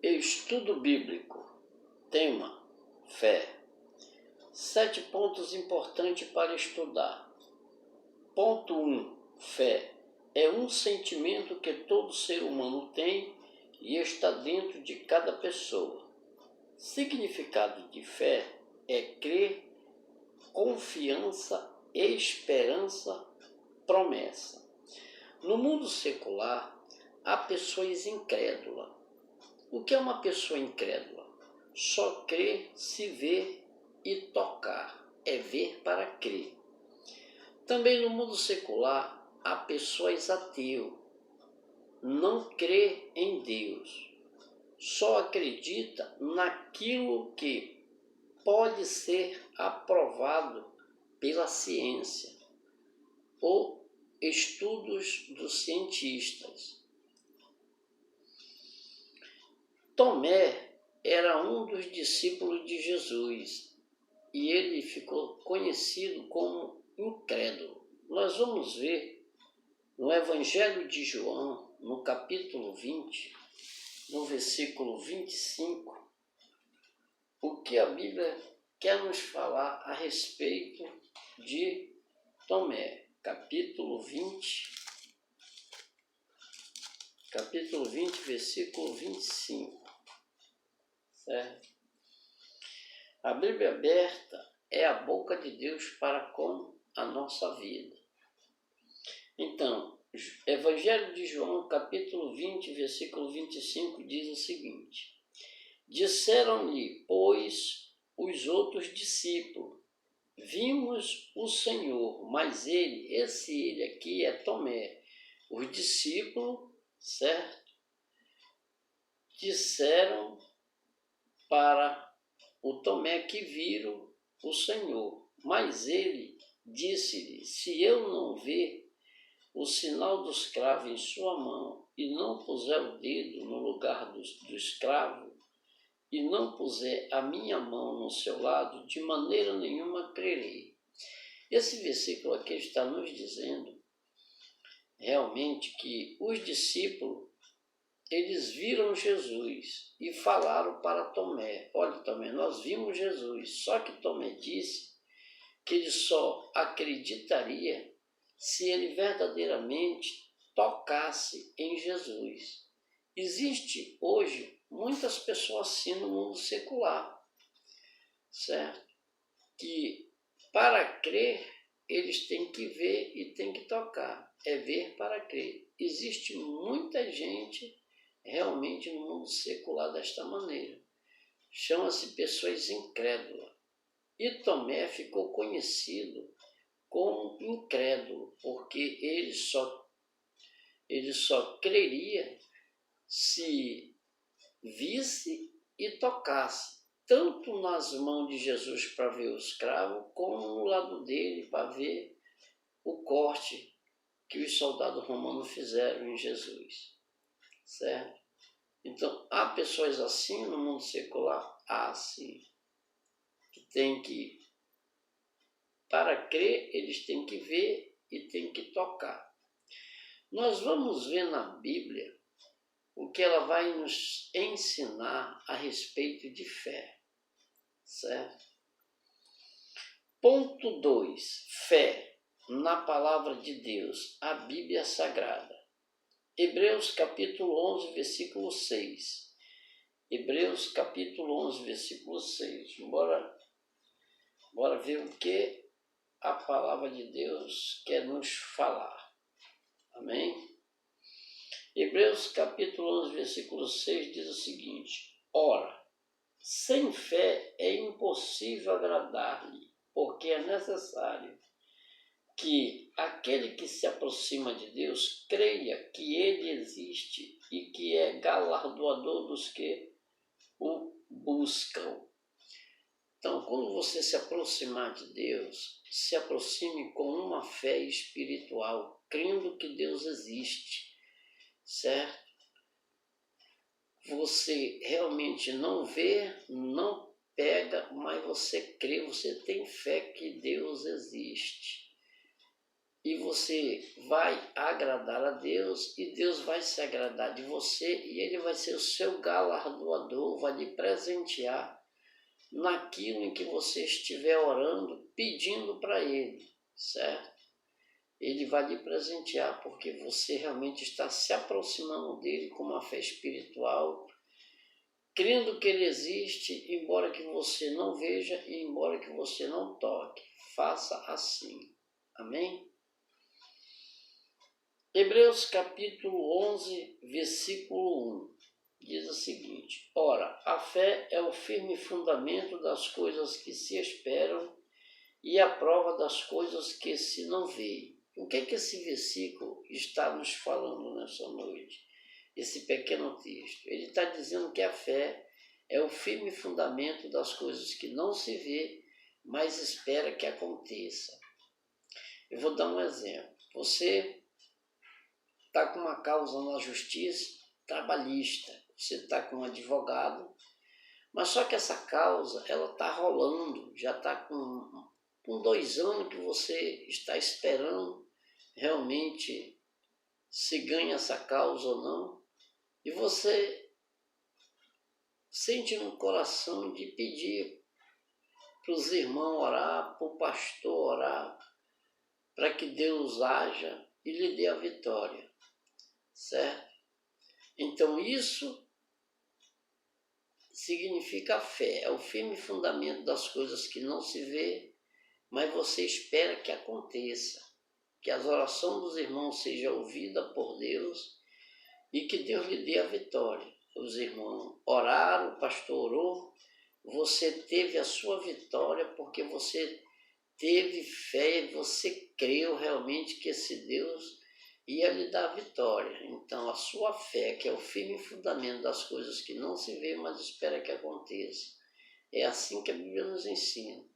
Estudo bíblico. Tema: fé. 7 pontos importantes para estudar. Ponto 1. Fé é um sentimento que todo ser humano tem e está dentro de cada pessoa. Significado de fé é crer, confiança, esperança, promessa. No mundo secular, há pessoas incrédulas. O que é uma pessoa incrédula? Só crê se ver e tocar. É ver para crer. Também no mundo secular, há pessoas ateu. Não crê em Deus. Só acredita naquilo que pode ser aprovado pela ciência ou estudos dos cientistas. Tomé era um dos discípulos de Jesus e ele ficou conhecido como incrédulo. Nós vamos ver no Evangelho de João, no capítulo 20, no versículo 25, o que a Bíblia quer nos falar a respeito de Tomé. Capítulo 20, versículo 25. Certo? A Bíblia aberta é a boca de Deus para com a nossa vida. Então, Evangelho de João, capítulo 20, versículo 25, diz o seguinte: disseram-lhe, pois, os outros discípulos, vimos o Senhor, mas ele aqui é Tomé. Os discípulos, certo? Disseram para o Tomé que viram o Senhor, mas ele disse-lhe, se eu não ver o sinal dos cravos em sua mão e não puser o dedo no lugar do escravo e não puser a minha mão no seu lado, de maneira nenhuma crerei. Esse versículo aqui está nos dizendo realmente que os discípulos, eles viram Jesus e falaram para Tomé, olha Tomé, nós vimos Jesus, só que Tomé disse que ele só acreditaria se ele verdadeiramente tocasse em Jesus. Existe hoje muitas pessoas assim no mundo secular, certo? Que para crer eles têm que ver e têm que tocar, é ver para crer. Existe muita gente realmente no mundo secular desta maneira. Chama-se pessoas incrédulas. E Tomé ficou conhecido como incrédulo, porque ele só creria se visse e tocasse, tanto nas mãos de Jesus para ver o escravo, como no lado dele para ver o corte que os soldados romanos fizeram em Jesus. Certo? Então, há pessoas assim no mundo secular? Há sim. Para crer, eles têm que ver e têm que tocar. Nós vamos ver na Bíblia o que ela vai nos ensinar a respeito de fé. Certo? Ponto 2. Fé na palavra de Deus, a Bíblia Sagrada. Hebreus capítulo 11, versículo 6. Hebreus capítulo 11, versículo 6. Bora ver o que a palavra de Deus quer nos falar. Amém? Hebreus capítulo 11, versículo 6 diz o seguinte: ora, sem fé é impossível agradar-lhe, porque é necessário que aquele que se aproxima de Deus creia que ele existe e que é galardoador dos que o buscam. Então, quando você se aproximar de Deus, se aproxime com uma fé espiritual, crendo que Deus existe, certo? Você realmente não vê, não pega, mas você crê, você tem fé que Deus existe. e você vai agradar a Deus e Deus vai se agradar de você e Ele vai ser o seu galardoador, vai lhe presentear naquilo em que você estiver orando, pedindo para Ele, certo? Ele vai lhe presentear porque você realmente está se aproximando dele com uma fé espiritual, crendo que ele existe, embora que você não veja e embora que você não toque. Faça assim. Amém? Hebreus capítulo 11, versículo 1, diz o seguinte: Ora, a fé é o firme fundamento das coisas que se esperam e a prova das coisas que se não veem. O que esse versículo está nos falando nessa noite? Esse pequeno texto. Ele está dizendo que a fé é o firme fundamento das coisas que não se vê, mas espera que aconteça. Eu vou dar um exemplo. Você está com uma causa na justiça trabalhista, você está com um advogado, mas só que essa causa ela está rolando, já está com 2 anos que você está esperando realmente se ganha essa causa ou não, e você sente no coração de pedir para os irmãos orar, para o pastor orar, para que Deus haja e lhe dê a vitória, certo? Então isso significa a fé, é o firme fundamento das coisas que não se vê, mas você espera que aconteça, que as orações dos irmãos sejam ouvidas por Deus e que Deus lhe dê a vitória. Os irmãos oraram, o pastor orou, você teve a sua vitória porque você teve fé e você creu realmente que esse Deus ia lhe dar a vitória. Então a sua fé, que é o firme fundamento das coisas que não se vê, mas espera que aconteça. É assim que a Bíblia nos ensina.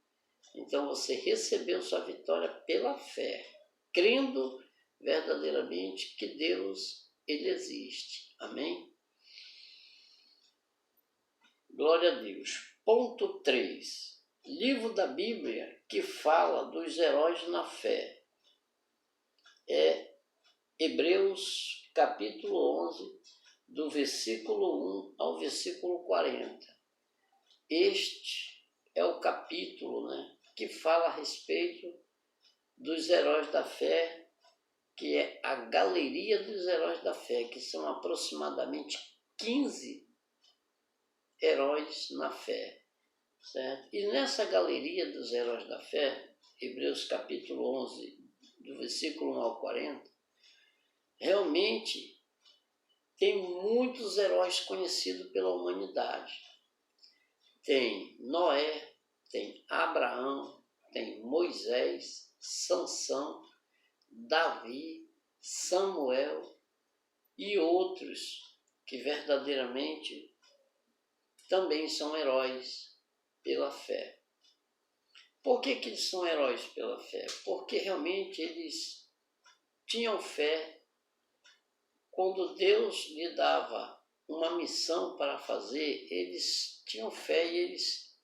Então você recebeu sua vitória pela fé, crendo verdadeiramente que Deus, Ele existe. Amém? Glória a Deus. Ponto 3. Livro da Bíblia que fala dos heróis na fé. É Hebreus capítulo 11, do versículo 1 ao versículo 40. Este é o capítulo, que fala a respeito dos heróis da fé, que é a galeria dos heróis da fé, que são aproximadamente 15 heróis na fé, certo? E nessa galeria dos heróis da fé, Hebreus capítulo 11, do versículo 1 ao 40, realmente tem muitos heróis conhecidos pela humanidade. Tem Noé, tem Abraão, tem Moisés, Sansão, Davi, Samuel e outros que verdadeiramente também são heróis pela fé. Por que eles são heróis pela fé? Porque realmente eles tinham fé. Quando Deus lhe dava uma missão para fazer, eles tinham fé e eles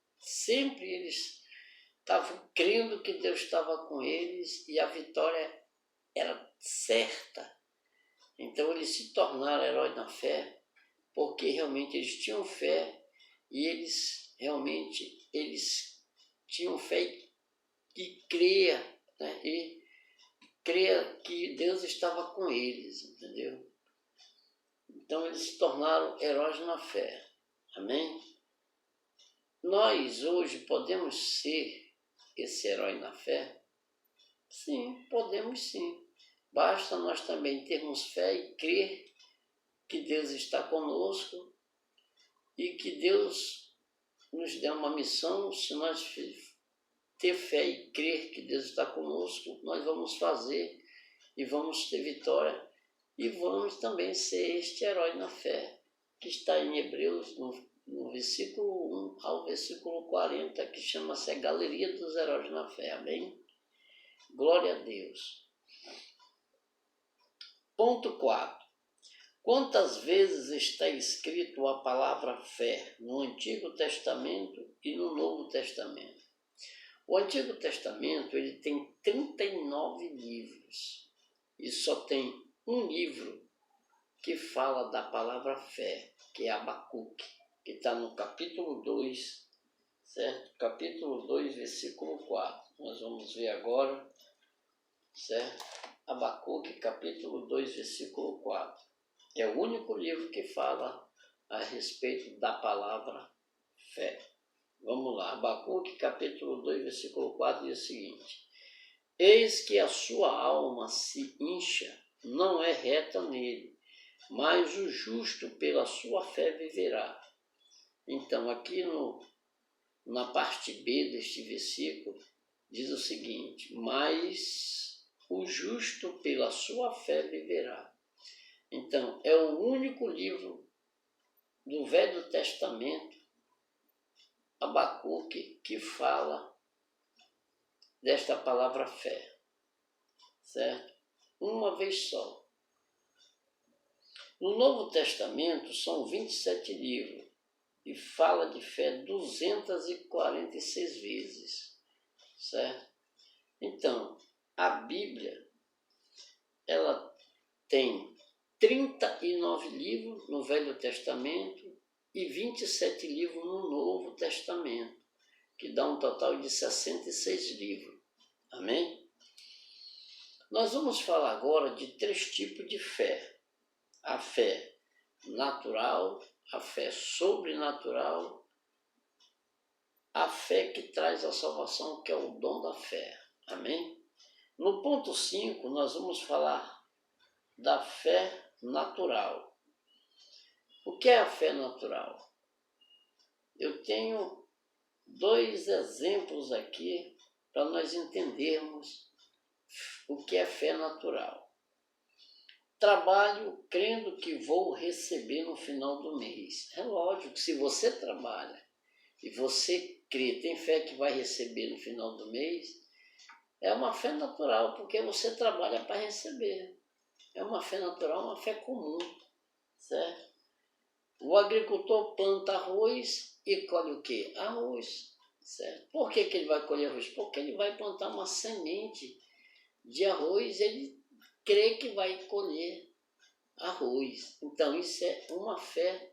estavam crendo que Deus estava com eles e a vitória era certa. Então eles se tornaram heróis na fé porque realmente eles tinham fé e eles tinham fé e cria, e cria que Deus estava com eles, entendeu? Então eles se tornaram heróis na fé. Amém? Nós hoje podemos ser esse herói na fé? Sim, podemos sim. Basta nós também termos fé e crer que Deus está conosco e que Deus nos dê uma missão. Se nós ter fé e crer que Deus está conosco, nós vamos fazer e vamos ter vitória e vamos também ser este herói na fé, que está em Hebreus, no versículo 1 ao versículo 40, que chama-se a Galeria dos Heróis na Fé. Amém? Glória a Deus. Ponto 4. Quantas vezes está escrito a palavra fé no Antigo Testamento e no Novo Testamento? O Antigo Testamento ele tem 39 livros e só tem um livro que fala da palavra fé, que é Abacuque, que está no capítulo 2, certo? Capítulo 2, versículo 4. Nós vamos ver agora, certo? Abacuque, capítulo 2, versículo 4. É o único livro que fala a respeito da palavra fé. Vamos lá, Abacuque, capítulo 2, versículo 4, diz o seguinte: Eis que a sua alma se incha, não é reta nele, mas o justo pela sua fé viverá. Então, aqui na parte B deste versículo, diz o seguinte: mas o justo pela sua fé viverá. Então, é o único livro do Velho Testamento, Abacuque, que fala desta palavra fé, certo? Uma vez só. No Novo Testamento são 27 livros e fala de fé 246 vezes, certo? Então, a Bíblia, ela tem 39 livros no Velho Testamento e 27 livros no Novo Testamento, que dá um total de 66 livros. Amém? Nós vamos falar agora de 3 tipos de fé. A fé natural, a fé sobrenatural, a fé que traz a salvação, que é o dom da fé. Amém? No ponto 5, nós vamos falar da fé natural. O que é a fé natural? Eu tenho 2 exemplos aqui para nós entendermos o que é fé natural. Trabalho crendo que vou receber no final do mês. É lógico que se você trabalha e você crê, tem fé que vai receber no final do mês, é uma fé natural, porque você trabalha para receber. É uma fé natural, uma fé comum, certo? O agricultor planta arroz e colhe o quê? Arroz, certo? Por que ele vai colher arroz? Porque ele vai plantar uma semente de arroz, ele crê que vai colher arroz. Então isso é uma fé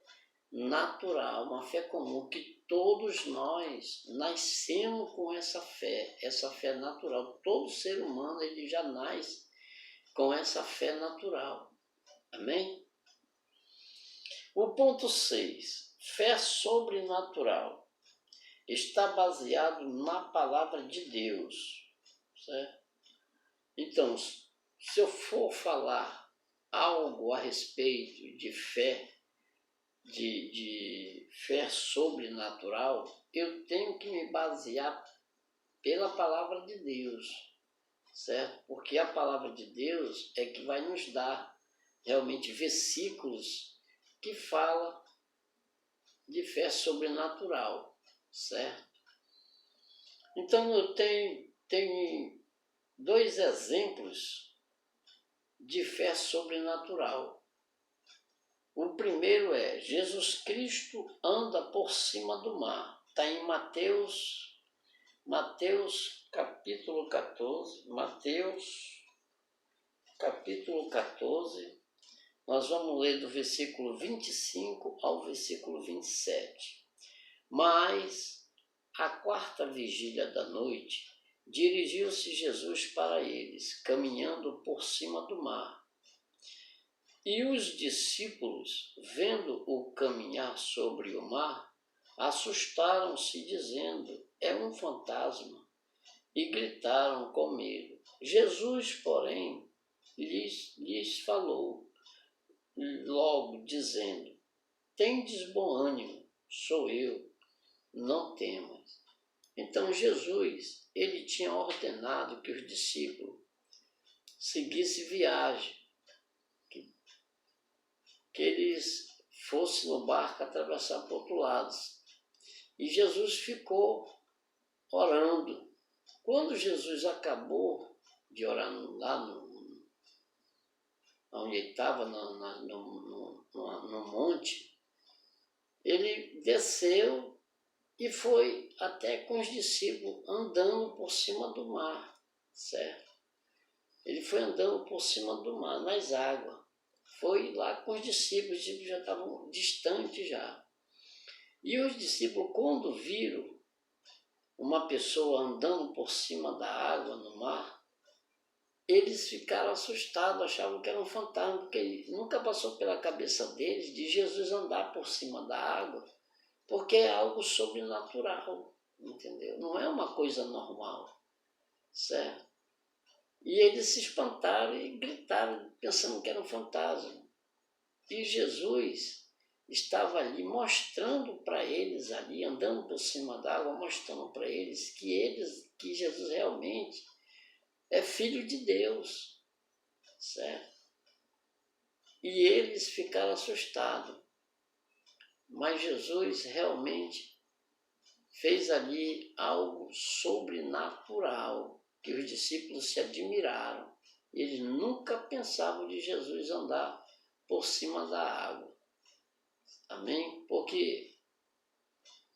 natural, uma fé comum, que todos nós nascemos com essa fé natural. Todo ser humano ele já nasce com essa fé natural. Amém? O ponto 6, fé sobrenatural, está baseado na palavra de Deus, certo? Então, se eu for falar algo a respeito de fé, de fé sobrenatural, eu tenho que me basear pela palavra de Deus, certo? Porque a palavra de Deus é que vai nos dar realmente versículos que falam de fé sobrenatural, certo? Então eu tenho 2 exemplos de fé sobrenatural. O primeiro é Jesus Cristo anda por cima do mar. Está em Mateus capítulo 14. Mateus capítulo 14. Nós vamos ler do versículo 25 ao versículo 27. Mas, à 4ª vigília da noite, dirigiu-se Jesus para eles, caminhando por cima do mar. E os discípulos, vendo-o caminhar sobre o mar, assustaram-se, dizendo: é um fantasma, e gritaram com medo. Jesus, porém, lhes falou logo, dizendo: tendes bom ânimo, sou eu, não temas. Então Jesus, ele tinha ordenado que os discípulos seguissem viagem, que eles fossem no barco atravessar para o outro lado. E Jesus ficou orando. Quando Jesus acabou de orar lá onde ele estava, no monte, ele desceu e foi até com os discípulos andando por cima do mar, certo? Ele foi andando por cima do mar, nas águas. Foi lá com os discípulos já estavam distantes já. E os discípulos, quando viram uma pessoa andando por cima da água, no mar, eles ficaram assustados, achavam que era um fantasma, porque nunca passou pela cabeça deles de Jesus andar por cima da água, porque é algo sobrenatural, entendeu? Não é uma coisa normal, certo? E eles se espantaram e gritaram, pensando que era um fantasma. E Jesus estava ali mostrando para eles, ali andando por cima d'água, mostrando para eles que Jesus realmente é filho de Deus, certo? E eles ficaram assustados. Mas Jesus realmente fez ali algo sobrenatural, que os discípulos se admiraram. Eles nunca pensavam de Jesus andar por cima da água. Amém? Porque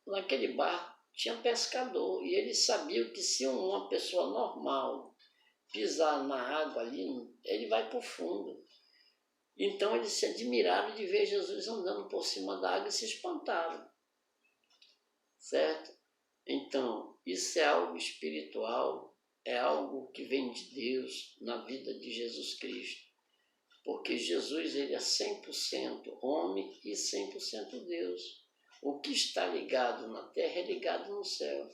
naquele barco tinha pescador e eles sabiam que se uma pessoa normal pisar na água ali, ele vai para o fundo. Então eles se admiraram de ver Jesus andando por cima da água e se espantaram. Certo? Então, isso é algo espiritual, é algo que vem de Deus na vida de Jesus Cristo. Porque Jesus, ele é 100% homem e 100% Deus. O que está ligado na terra é ligado no céu.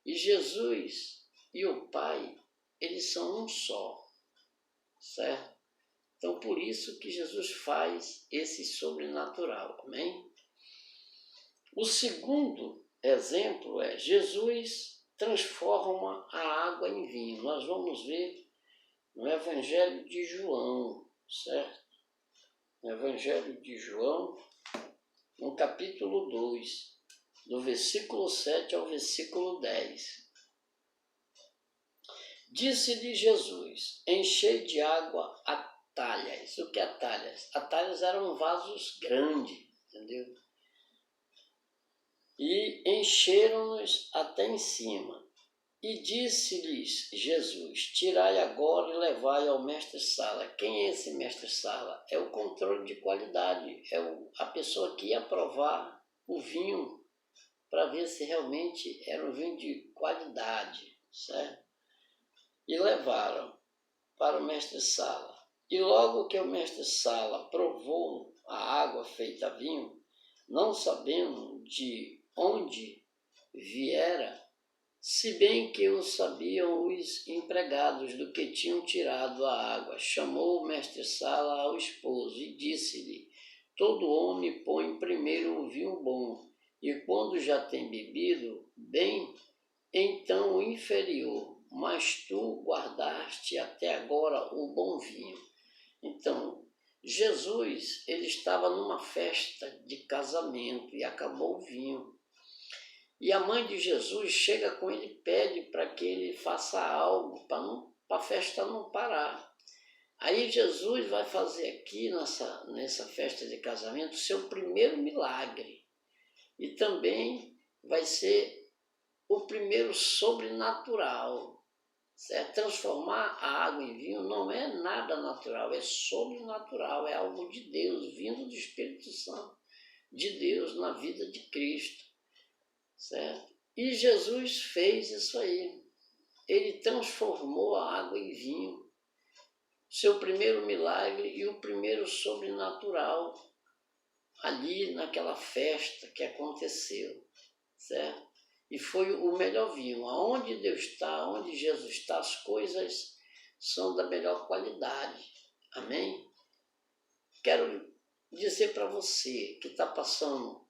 E Jesus e o Pai, eles são um só, certo? Então, por isso que Jesus faz esse sobrenatural, amém? O segundo exemplo é Jesus transforma a água em vinho. Nós vamos ver no Evangelho de João, certo? No Evangelho de João, no capítulo 2, do versículo 7 ao versículo 10. Disse-lhe Jesus, enchei de água atalhas. O que é atalhas? Atalhas eram vasos grandes, entendeu? E encheram-nos até em cima. E disse-lhes Jesus, tirai agora e levai ao mestre-sala. Quem é esse mestre-sala? É o controle de qualidade, é a pessoa que ia provar o vinho para ver se realmente era um vinho de qualidade, certo? E levaram para o mestre-sala. E logo que o mestre-sala provou a água feita vinho, não sabendo de onde viera, se bem que o sabiam os empregados do que tinham tirado a água, chamou o mestre-sala ao esposo e disse-lhe, todo homem põe primeiro o vinho bom, e quando já tem bebido bem, então o inferior, mas tu guardaste até agora o bom vinho. Então, Jesus, ele estava numa festa de casamento e acabou o vinho. E a mãe de Jesus chega com ele e pede para que ele faça algo para a festa não parar. Aí Jesus vai fazer aqui nessa festa de casamento seu primeiro milagre. E também vai ser o primeiro sobrenatural. Certo? Transformar a água em vinho não é nada natural, é sobrenatural, é algo de Deus, vindo do Espírito Santo de Deus na vida de Cristo. Certo? E Jesus fez isso aí. Ele transformou a água em vinho. Seu primeiro milagre e o primeiro sobrenatural ali naquela festa que aconteceu. Certo? E foi o melhor vinho. Aonde Deus está, onde Jesus está, as coisas são da melhor qualidade. Amém? Quero dizer para você que está passando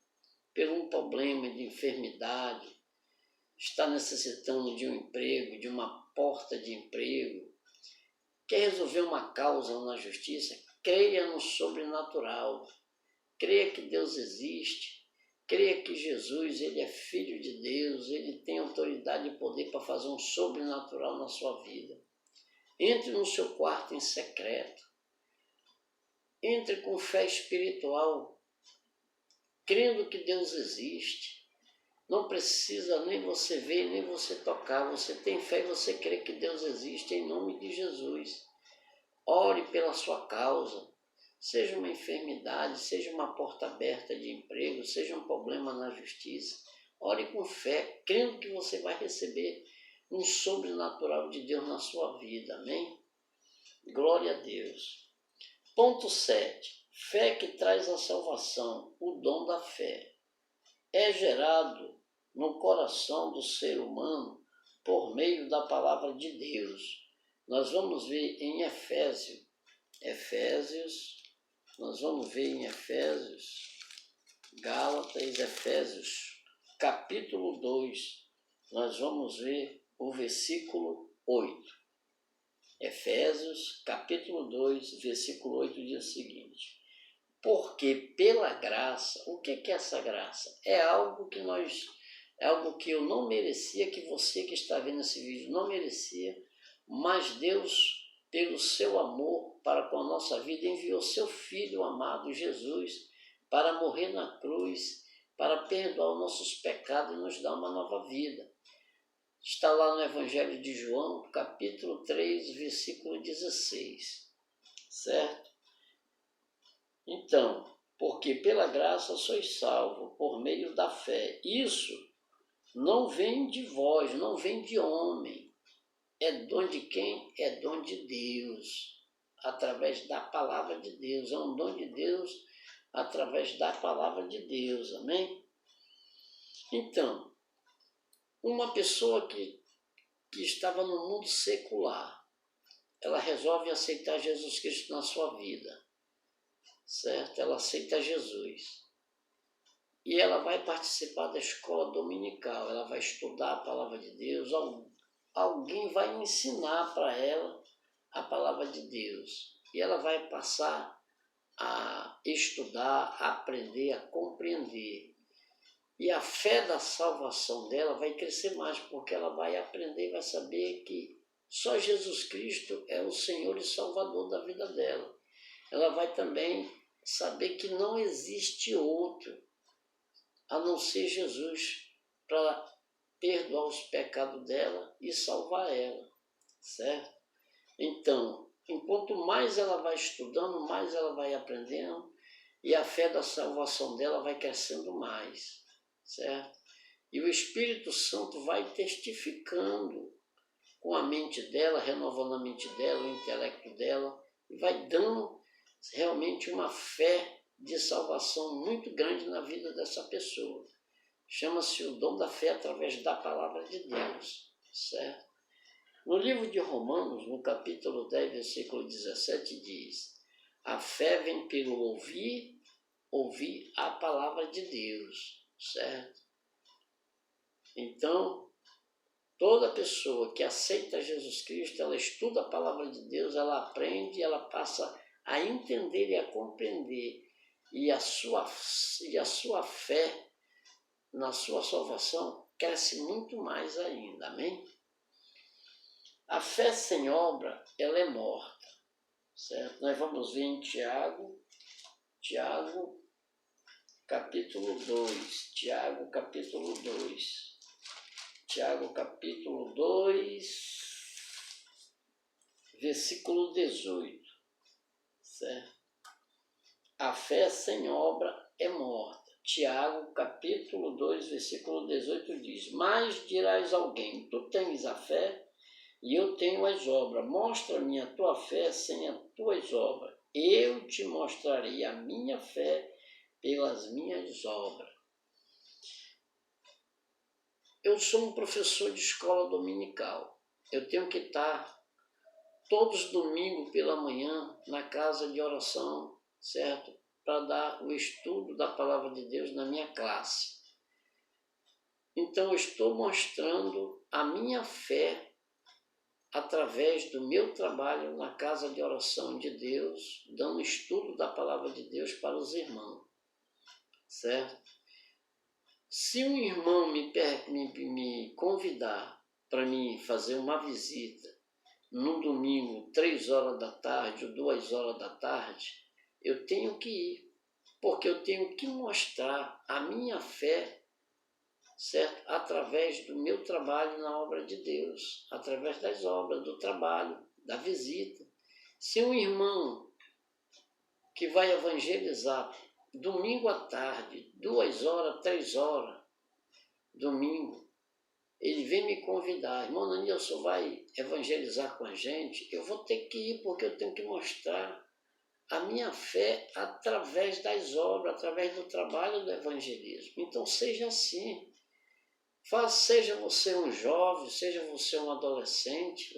por um problema de enfermidade, está necessitando de um emprego, de uma porta de emprego, quer resolver uma causa na justiça, creia no sobrenatural, creia que Deus existe, creia que Jesus, ele é filho de Deus, ele tem autoridade e poder para fazer um sobrenatural na sua vida. Entre no seu quarto em secreto, entre com fé espiritual, crendo que Deus existe, Não precisa nem você ver, nem você tocar. Você tem fé e você crê que Deus existe em nome de Jesus. Ore pela sua causa. Seja uma enfermidade, seja uma porta aberta de emprego, seja um problema na justiça. Ore com fé, crendo que você vai receber um sobrenatural de Deus na sua vida. Amém? Glória a Deus. Ponto 7. Fé que traz a salvação, o dom da fé. É gerado no coração do ser humano por meio da palavra de Deus. Nós vamos ver em Efésios, nós vamos ver em Efésios, Gálatas, Efésios, capítulo 2, nós vamos ver o versículo 8. Efésios, capítulo 2, versículo 8 diz o seguinte: porque pela graça, o que é essa graça? É algo que eu não merecia, que você que está vendo esse vídeo não merecia, mas Deus, pelo seu amor para com a nossa vida, enviou seu Filho amado Jesus para morrer na cruz, para perdoar os nossos pecados e nos dar uma nova vida. Está lá no Evangelho de João, capítulo 3, versículo 16, certo? Então, porque pela graça sois salvos, por meio da fé. Isso não vem de vós, não vem de homem. É dom de quem? É dom de Deus, através da palavra de Deus. É um dom de Deus através da palavra de Deus, amém? Então, uma pessoa que estava no mundo secular, ela resolve aceitar Jesus Cristo na sua vida, certo? Ela aceita Jesus. E ela vai participar da escola dominical, ela vai estudar a palavra de Deus, alguém vai ensinar para ela a palavra de Deus. E ela vai passar a estudar, a aprender, a compreender. E a fé da salvação dela vai crescer mais, porque ela vai aprender e vai saber que só Jesus Cristo é o Senhor e Salvador da vida dela. Ela vai também saber que não existe outro a não ser Jesus para perdoar os pecados dela e salvar ela, certo? Então, enquanto mais ela vai estudando, mais ela vai aprendendo e a fé da salvação dela vai crescendo mais, certo? E o Espírito Santo vai testificando com a mente dela, renovando a mente dela, o intelecto dela, e vai dando realmente uma fé de salvação muito grande na vida dessa pessoa. Chama-se o dom da fé através da palavra de Deus, certo? No livro de Romanos, no capítulo 10, versículo 17, diz: a fé vem pelo ouvir a palavra de Deus, certo? Então, toda pessoa que aceita Jesus Cristo, ela estuda a palavra de Deus, ela aprende, ela passa a entender e a compreender. E a sua fé na sua salvação cresce muito mais ainda, amém? A fé sem obra, ela é morta, certo? Nós vamos ver em Tiago, capítulo 2, Tiago, capítulo 2, versículo 18, certo? A fé sem obra é morta. Tiago, capítulo 2, versículo 18 diz: mas dirás alguém, tu tens a fé e eu tenho as obras. Mostra-me a tua fé sem as tuas obras. Eu te mostrarei a minha fé pelas minhas obras. Eu sou um professor de escola dominical. Eu tenho que estar todos os domingos pela manhã na casa de oração, certo? Para dar o estudo da palavra de Deus na minha classe. Então eu estou mostrando a minha fé através do meu trabalho na casa de oração de Deus, dando estudo da palavra de Deus para os irmãos, certo? Se um irmão me convidar para mim fazer uma visita no domingo, 3 horas da tarde ou 2 horas da tarde, eu tenho que ir, porque eu tenho que mostrar a minha fé certo? Através do meu trabalho na obra de Deus, através das obras, do trabalho, da visita. Se um irmão que vai evangelizar domingo à tarde, 2 horas, 3 horas, domingo, ele vem me convidar, irmão Nilson, vai evangelizar com a gente? Eu vou ter que ir, porque eu tenho que mostrar a minha fé através das obras, através do trabalho do evangelismo. Então seja assim. Seja você um jovem, seja você um adolescente,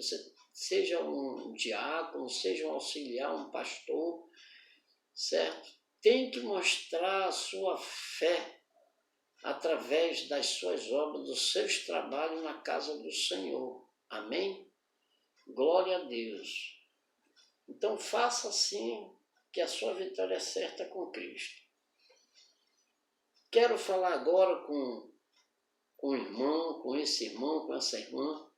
seja um diácono, seja um auxiliar, um pastor, certo? Tem que mostrar a sua fé através das suas obras, dos seus trabalhos na casa do Senhor. Amém? Glória a Deus. Então faça assim, que a sua vitória é certa com Cristo. Quero falar agora com o irmão, com esse irmão, com essa irmã,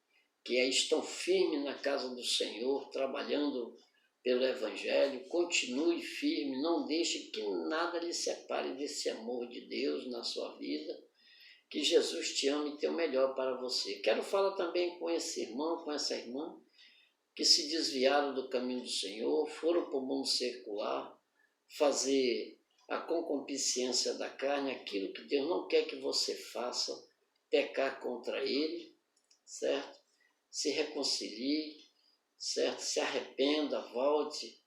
que estão firmes na casa do Senhor, trabalhando pelo Evangelho. Continue firme, não deixe que nada lhe separe desse amor de Deus na sua vida. Que Jesus te ama e tem o melhor para você. Quero falar também com esse irmão, com essa irmã, que se desviaram do caminho do Senhor, foram para o mundo secular, fazer a concupiscência da carne, aquilo que Deus não quer que você faça, pecar contra Ele, certo? Se reconcilie, certo? Se arrependa, volte,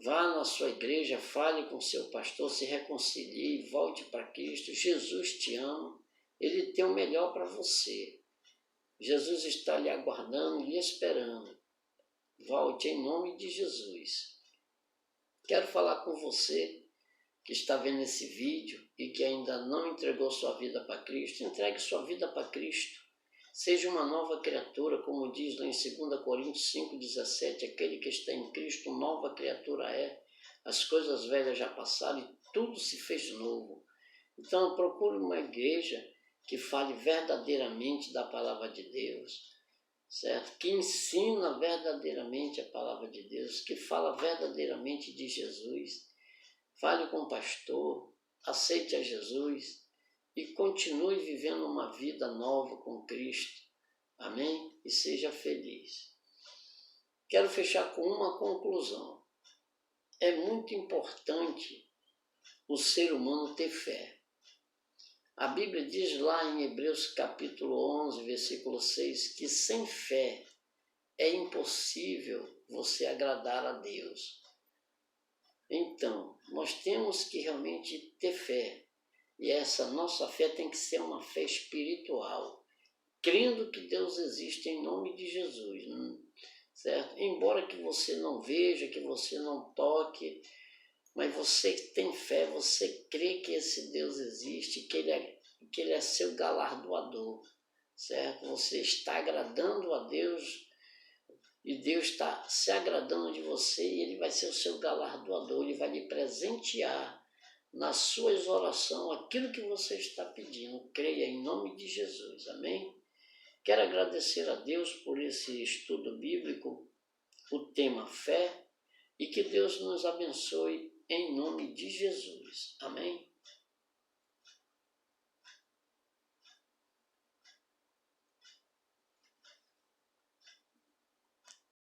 vá na sua igreja, fale com seu pastor, se reconcilie, volte para Cristo. Jesus te ama, Ele tem o melhor para você. Jesus está lhe aguardando, lhe esperando. Volte em nome de Jesus. Quero falar com você que está vendo esse vídeo e que ainda não entregou sua vida para Cristo. Entregue sua vida para Cristo. Seja uma nova criatura, como diz lá em 2 Coríntios 5,17, aquele que está em Cristo, nova criatura é. As coisas velhas já passaram e tudo se fez novo. Então procure uma igreja que fale verdadeiramente da palavra de Deus, certo? Que ensina verdadeiramente a palavra de Deus, que fala verdadeiramente de Jesus. Fale com o pastor, aceite a Jesus e continue vivendo uma vida nova com Cristo. Amém? E seja feliz. Quero fechar com uma conclusão. É muito importante o ser humano ter fé. A Bíblia diz lá em Hebreus capítulo 11, versículo 6, que sem fé é impossível você agradar a Deus. Então, nós temos que realmente ter fé. E essa nossa fé tem que ser uma fé espiritual, crendo que Deus existe em nome de Jesus, certo? Embora que você não veja, que você não toque, mas você tem fé, você crê que esse Deus existe, que ele é seu galardoador, certo? Você está agradando a Deus e Deus está se agradando de você e Ele vai ser o seu galardoador, Ele vai lhe presentear nas suas orações aquilo que você está pedindo. Creia em nome de Jesus, amém? Quero agradecer a Deus por esse estudo bíblico, o tema fé, e que Deus nos abençoe em nome de Jesus.